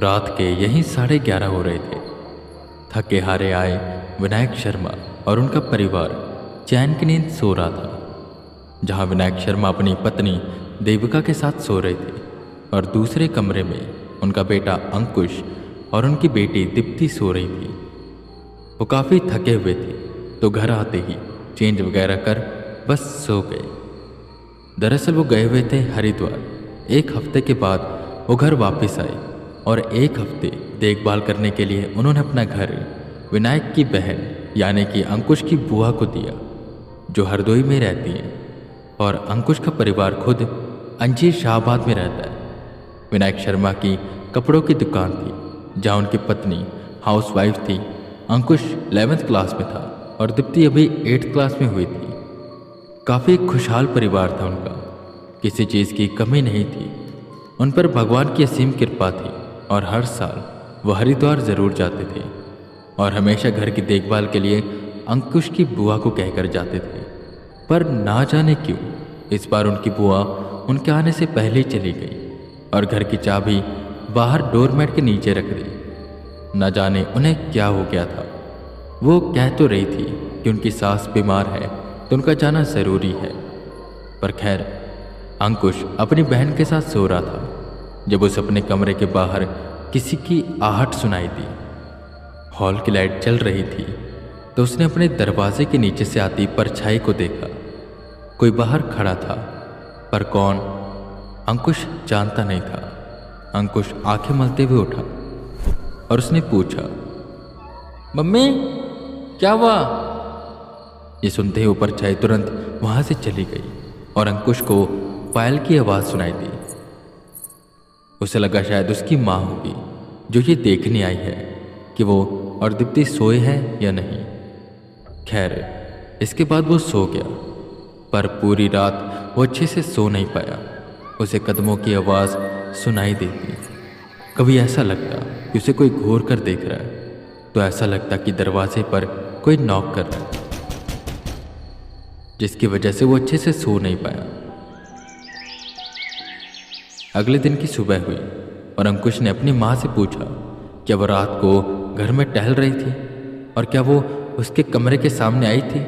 रात के यही 11:30 हो रहे थे। थके हारे आए विनायक शर्मा और उनका परिवार चैन की नींद सो रहा था। जहां विनायक शर्मा अपनी पत्नी देविका के साथ सो रहे थे और दूसरे कमरे में उनका बेटा अंकुश और उनकी बेटी दीप्ति सो रही थी। वो काफ़ी थके हुए थे तो घर आते ही चेंज वगैरह कर बस सो गए। दरअसल वो गए हुए थे हरिद्वार। 1 हफ्ते के बाद वो घर वापस आए और 1 हफ्ते देखभाल करने के लिए उन्होंने अपना घर विनायक की बहन यानी कि अंकुश की बुआ को दिया, जो हरदोई में रहती हैं। और अंकुश का परिवार खुद अंजीर शाहबाद में रहता है। विनायक शर्मा की कपड़ों की दुकान थी जहाँ उनकी पत्नी हाउसवाइफ थी। अंकुश 11th क्लास में था और दीप्ति अभी 8th क्लास में हुई थी। काफ़ी खुशहाल परिवार था उनका, किसी चीज़ की कमी नहीं थी। उन पर भगवान की असीम कृपा थी और हर साल वह हरिद्वार ज़रूर जाते थे और हमेशा घर की देखभाल के लिए अंकुश की बुआ को कहकर जाते थे। पर ना जाने क्यों इस बार उनकी बुआ उनके आने से पहले ही चली गई और घर की चाबी बाहर डोरमेट के नीचे रख दी। न जाने उन्हें क्या हो गया था। वो कह तो रही थी कि उनकी सास बीमार है तो उनका जाना ज़रूरी है, पर खैर अंकुश अपनी बहन के साथ सो रहा था जब उसे अपने कमरे के बाहर किसी की आहट सुनाई दी। हॉल की लाइट जल रही थी तो उसने अपने दरवाजे के नीचे से आती परछाई को देखा। कोई बाहर खड़ा था, पर कौन अंकुश जानता नहीं था। अंकुश आंखें मलते हुए उठा और उसने पूछा, मम्मी क्या हुआ? ये सुनते ही वो परछाई तुरंत वहां से चली गई और अंकुश को पायल की आवाज़ सुनाई दी। उसे लगा शायद उसकी माँ होगी जो ये देखने आई है कि वो और दीप्ति सोए हैं या नहीं। खैर इसके बाद वो सो गया, पर पूरी रात वो अच्छे से सो नहीं पाया। उसे कदमों की आवाज़ सुनाई देती। कभी ऐसा लगता कि उसे कोई घूर कर देख रहा है, तो ऐसा लगता कि दरवाजे पर कोई नॉक कर रहा है, जिसकी वजह से वो अच्छे से सो नहीं पाया। अगले दिन की सुबह हुई और अंकुश ने अपनी माँ से पूछा क्या वो रात को घर में टहल रही थी और क्या वो उसके कमरे के सामने आई थी,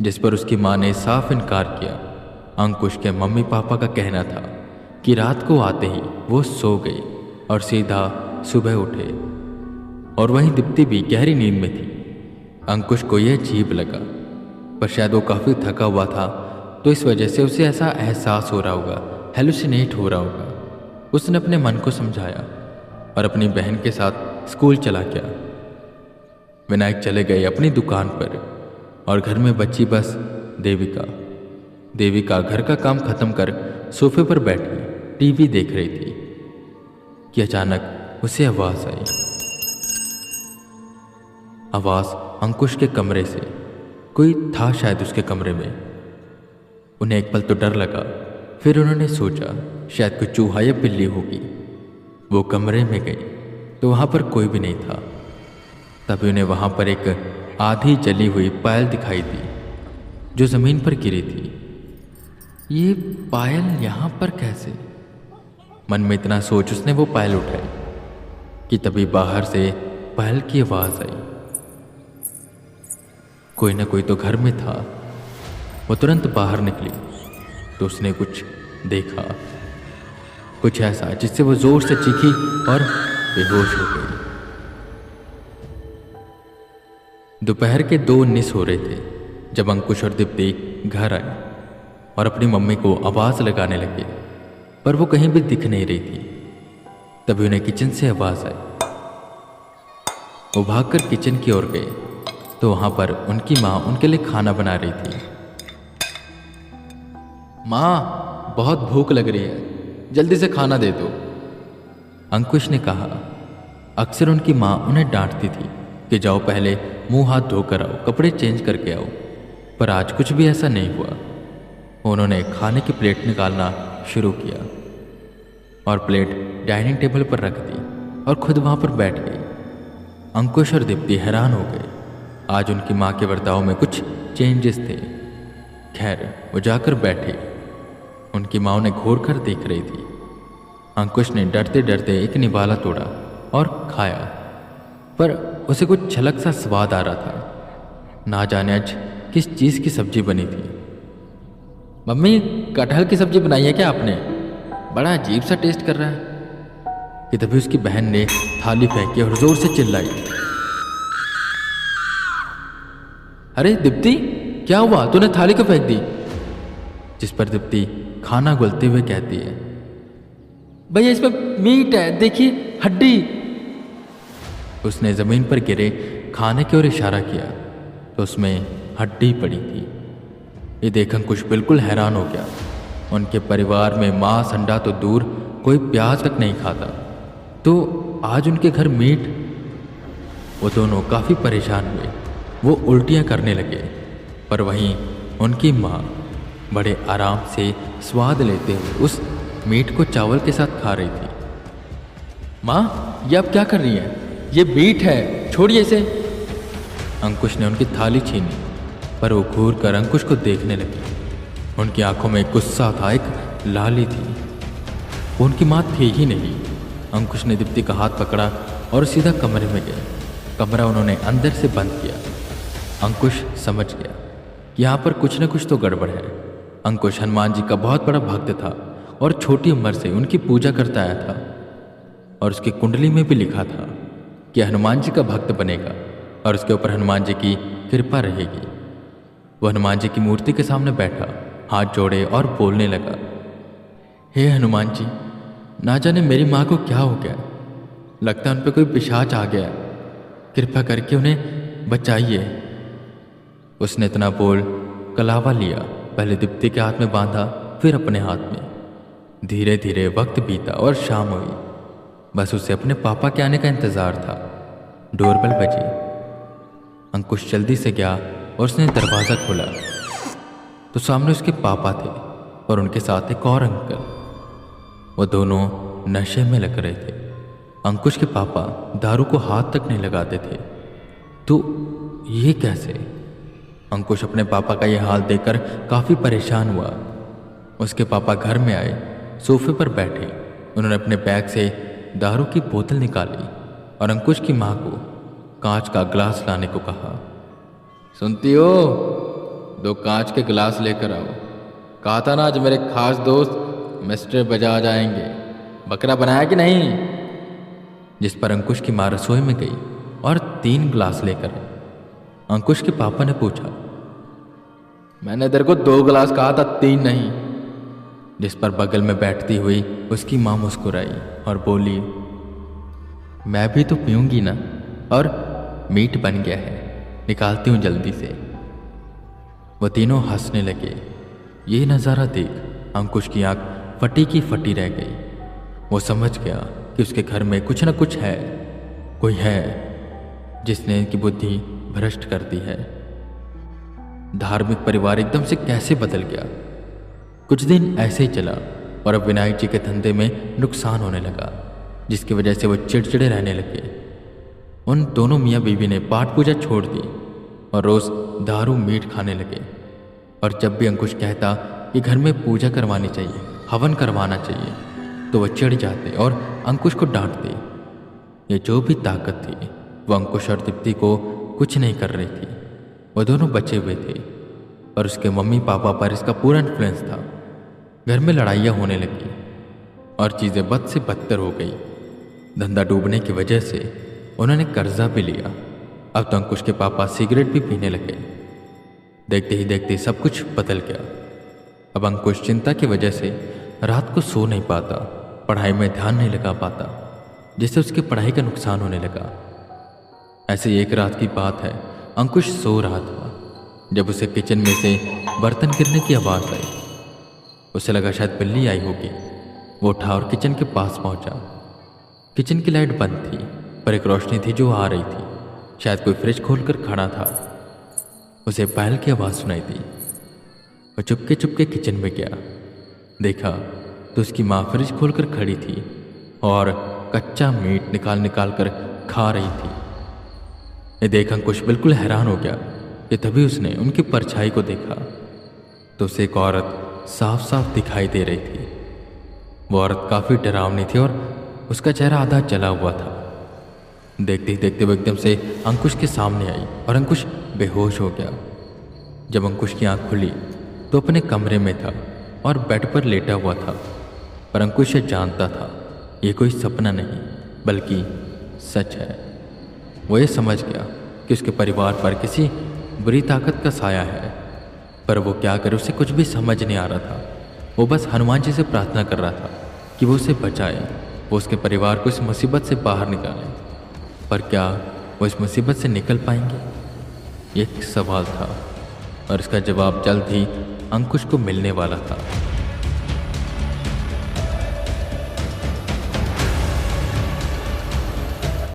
जिस पर उसकी माँ ने साफ इनकार किया। अंकुश के मम्मी पापा का कहना था कि रात को आते ही वो सो गई और सीधा सुबह उठे, और वहीं दीप्ति भी गहरी नींद में थी। अंकुश को यह अजीब लगा, पर शायद वो काफ़ी थका हुआ था तो इस वजह से उसे ऐसा एहसास हो रहा होगा, हेलुसिनेट हो रहा होगा। उसने अपने मन को समझाया और अपनी बहन के साथ स्कूल चला गया। विनायक चले गए अपनी दुकान पर और घर में बची बस देविका। देविका घर का काम खत्म कर सोफे पर बैठी टीवी देख रही थी कि अचानक उसे आवाज़ आई। आवाज़ अंकुश के कमरे से। कोई था शायद उसके कमरे में। उन्हें एक पल तो डर लगा, फिर उन्होंने सोचा शायद कोई चूहा या बिल्ली होगी। वो कमरे में गई तो वहाँ पर कोई भी नहीं था। तभी उन्हें वहाँ पर एक आधी जली हुई पायल दिखाई दी जो ज़मीन पर गिरी थी। ये पायल यहाँ पर कैसे? मन में इतना सोच उसने वो पायल उठाई कि तभी बाहर से पायल की आवाज़ आई। कोई ना कोई तो घर में था। वो तुरंत बाहर निकली तो उसने कुछ देखा, कुछ ऐसा जिससे वो जोर से चीखी और बेहोश हो गई। दोपहर के 2:19 हो रहे थे जब अंकुश और दीप्ति घर आए और अपनी मम्मी को आवाज़ लगाने लगे, पर वो कहीं भी दिख नहीं रही थी। तभी उन्हें किचन से आवाज़ आई। वो भागकर किचन की ओर गए तो वहाँ पर उनकी माँ उनके लिए खाना बना रही थी। माँ, बहुत भूख लग रही है, जल्दी से खाना दे दो, अंकुश ने कहा। अक्सर उनकी माँ उन्हें डांटती थी कि जाओ पहले मुंह हाथ धोकर आओ, कपड़े चेंज करके आओ, पर आज कुछ भी ऐसा नहीं हुआ। उन्होंने खाने की प्लेट निकालना शुरू किया और प्लेट डाइनिंग टेबल पर रख दी और खुद वहाँ पर बैठ गई। अंकुश और दीप्ति हैरान हो गए। आज उनकी माँ के बर्ताव में कुछ चेंजेस थे। खैर वो जाकर बैठे। उनकी माँ उन्हें घूर कर देख रही थी। अंकुश ने डरते डरते एक निवाला तोड़ा और खाया, पर उसे कुछ छलक सा स्वाद आ रहा था। ना जाने आज किस चीज़ की सब्जी बनी थी। मम्मी, कटहल की सब्जी बनाई है क्या आपने? बड़ा अजीब सा टेस्ट कर रहा है। कि तभी उसकी बहन ने थाली फेंकी और जोर से चिल्लाई, अरे दीप्ति, क्या हुआ? तूने थाली क्यों फेंक दी? जिस पर दीप्ति खाना गलते हुए कहती है, भैया इसमें मीट है, देखिए हड्डी। उसने जमीन पर गिरे खाने की ओर इशारा किया तो उसमें हड्डी पड़ी थी। ये देख अंकुश बिल्कुल हैरान हो गया। उनके परिवार में मांस अंडा तो दूर, कोई प्याज तक नहीं खाता, तो आज उनके घर मीट। वो दोनों काफ़ी परेशान हुए। वो उल्टियाँ करने लगे, पर वहीं उनकी माँ बड़े आराम से स्वाद लेते हुए उस मीट को चावल के साथ खा रही थी। माँ, ये आप क्या कर रही हैं? ये मीट है, छोड़िए इसे। अंकुश ने उनकी थाली छीनी, पर वो घूर कर अंकुश को देखने लगी। उनकी आंखों में गुस्सा था, एक लाली थी। वो उनकी माँ थी ही नहीं। अंकुश ने दीप्ति का हाथ पकड़ा और सीधा कमरे में गए। कमरा उन्होंने अंदर से बंद किया। अंकुश समझ गया कि यहाँ पर कुछ न कुछ तो गड़बड़ है। अंकुश हनुमान जी का बहुत बड़ा भक्त था और छोटी उम्र से उनकी पूजा करता आया था, और उसकी कुंडली में भी लिखा था कि हनुमान जी का भक्त बनेगा और उसके ऊपर हनुमान जी की कृपा रहेगी। वो हनुमान जी की मूर्ति के सामने बैठा, हाथ जोड़े और बोलने लगा, हे हनुमान जी, ना जाने मेरी माँ को क्या हो गया, लगता है उन पर कोई पिशाच आ गया, कृपा करके उन्हें बचाइए। उसने इतना बोल कलावा लिया, पहले दीप्ति के हाथ में बांधा, फिर अपने हाथ में। धीरे धीरे वक्त बीता और शाम हुई। बस उसे अपने पापा के आने का इंतजार था। डोरबेल बजी। अंकुश जल्दी से गया और उसने दरवाज़ा खोला तो सामने उसके पापा थे और उनके साथ एक और अंकल। वो दोनों नशे में लग रहे थे। अंकुश के पापा दारू को हाथ तक नहीं लगाते थे। तो ये कैसे? अंकुश अपने पापा का ये हाल देखकर काफ़ी परेशान हुआ। उसके पापा घर में आए, सोफे पर बैठे। उन्होंने अपने बैग से दारू की बोतल निकाली और अंकुश की माँ को कांच का गिलास लाने को कहा। सुनती हो? 2 कांच के गिलास लेकर आओ। कहा था ना आज मेरे खास दोस्त मिस्टर बजाज आएंगे। बकरा बनाया कि नहीं? जिस पर अंकुश की माँ रसोई में गई और 3 गिलास लेकर आई। अंकुश के पापा ने पूछा, मैंने तेरे को 2 गिलास कहा था, 3 नहीं। जिस पर बगल में बैठती हुई उसकी माँ मुस्कुराई और बोली, मैं भी तो पीऊंगी ना, और मीट बन गया है, निकालती हूँ जल्दी से। वो तीनों हंसने लगे। ये नज़ारा देख अंकुश की आंख फटी की फटी रह गई। वो समझ गया कि उसके घर में कुछ न कुछ है, कोई है जिसने इनकी बुद्धि भ्रष्ट कर दी है। धार्मिक परिवार एकदम से कैसे बदल गया। कुछ दिन ऐसे ही चला और अब विनायक जी के धंधे में नुकसान होने लगा, जिसकी वजह से वो चिड़चिड़े रहने लगे। उन दोनों मियाँ बीवी ने पाठ पूजा छोड़ दी और रोज़ दारू मीट खाने लगे। और जब भी अंकुश कहता कि घर में पूजा करवानी चाहिए, हवन करवाना चाहिए, तो वह चिढ़ जाते और अंकुश को डांटते। ये जो भी ताकत थी वो अंकुश और दीप्ति को कुछ नहीं कर रही थी। वो दोनों बचे हुए थे और उसके मम्मी पापा पर इसका पूरा इन्फ्लुएंस था। घर में लड़ाइयाँ होने लगी और चीज़ें बद से बदतर हो गई। धंधा डूबने की वजह से उन्होंने कर्जा भी लिया। अब तो अंकुश के पापा सिगरेट भी पीने लगे। देखते ही देखते सब कुछ बदल गया। अब अंकुश चिंता की वजह से रात को सो नहीं पाता, पढ़ाई में ध्यान नहीं लगा पाता, जिससे उसकी पढ़ाई का नुकसान होने लगा। ऐसे एक रात की बात है, अंकुश सो रहा था जब उसे किचन में से बर्तन गिरने की आवाज़ आई। उसे लगा शायद बिल्ली आई होगी। वो उठा और किचन के पास पहुंचा। किचन की लाइट बंद थी, पर एक रोशनी थी जो आ रही थी। शायद कोई फ्रिज खोलकर खड़ा था। उसे पहल की आवाज़ सुनाई दी। वो चुपके चुपके किचन में गया। देखा तो उसकी माँ फ्रिज खोलकर खड़ी थी और कच्चा मीट निकाल निकाल कर खा रही थी। ये देख अंकुश बिल्कुल हैरान हो गया कि तभी उसने उनकी परछाई को देखा तो उसे एक औरत साफ साफ दिखाई दे रही थी। वो औरत काफ़ी डरावनी थी और उसका चेहरा आधा जला हुआ था। देखते ही देखते वो एकदम से अंकुश के सामने आई और अंकुश बेहोश हो गया। जब अंकुश की आंख खुली तो अपने कमरे में था और बेड पर लेटा हुआ था, पर अंकुश ये जानता था ये कोई सपना नहीं बल्कि सच है। वो ये समझ गया कि उसके परिवार पर किसी बुरी ताकत का साया है, पर वो क्या करे उसे कुछ भी समझ नहीं आ रहा था। वो बस हनुमान जी से प्रार्थना कर रहा था कि वो उसे बचाए, वो उसके परिवार को इस मुसीबत से बाहर निकाले। पर क्या वो इस मुसीबत से निकल पाएंगे, ये एक सवाल था और इसका जवाब जल्द ही अंकुश को मिलने वाला था।